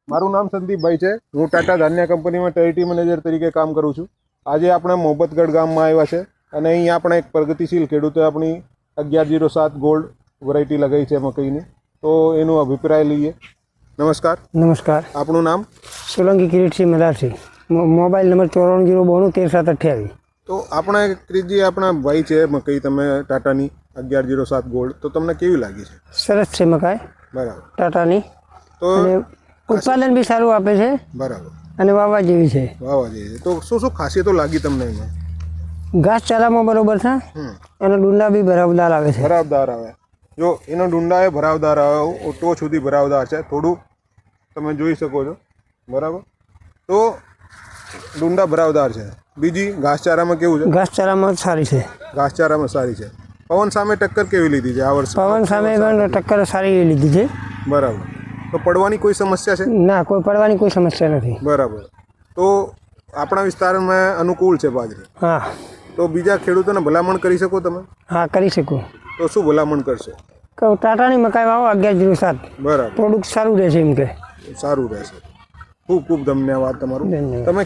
મારું નામ સંદીપભાઈ છે। હું ટાટા ધાન્ય કંપનીમાં ટેરિટરી મેનેજર તરીકે કામ કરું છું। આજે આપણે મોહબ્બતગઢ ગામમાં આવ્યા છે અને અહીં આપણે એક પ્રગતિશીલ ખેડૂતે આપણી 1107 ગોલ્ડ વેરાયટી લગાવી છે મકઈની, તો એનો અભિપ્રાય લઈએ। નમસ્કાર। નમસ્કાર। આપનું નામ? સોલંકી કિરીટસિંહ મદારસિંહ। Mobile number 9409132728। તો આપણા ક્રીજી આપણા ભાઈ છે મકઈ તમે ટાટાની 1107 ગોલ્ડ, તો તમને કેવી લાગી છે? સરસ છે મકાઈ બરાબર। ટાટાની, તો અને ઉત્પાદન બી સારું આપે છે બરાબર, અને વાવવા જેવી છે। વાવા જેવી છે। તો શું શું ખાસિયતો લાગી તમને એમાં? ઘાસચારામાં બરોબર છે, અને ડુંડા બી ભરાવદાર આવે છે। ભરાવદાર આવે, જો એનો ડુંડા એ ભરાવદાર આવે, ટોચ સુધી ભરાવદાર છે, થોડું તમે જોઈ શકો છો, બરાબર। તો ડુંડા ભરાવદાર છે। બીજી ઘાસચારામાં કેવું છે? ઘાસચારામાં સારી છે, ઘાસચારામાં સારી છે। પવન સામે ટક્કર કેવી લીધી છે આ વર્ષે? પવન સામે પણ ટક્કર સારી લીધી છે। બરાબર। તો પડવાની કોઈ સમસ્યા છે? ના, કોઈ પડવાની કોઈ સમસ્યા નથી। બરાબર। તો આપણા વિસ્તારમાં અનુકૂળ છે બાજરી। હા। તો બીજા ખેડૂતોને ભલામણ કરી શકો તમે? હા, કરી શકું। તો શું ભલામણ કરશો? કે ટાટાની મકાઈ વાવો 1107, બરાબર, પ્રોડક્ટ સારું રહેશે એમ કે। સારું રહેશે। ખૂબ ખૂબ ધન્યવાદ તમારું। ધન્યવાદ। તમે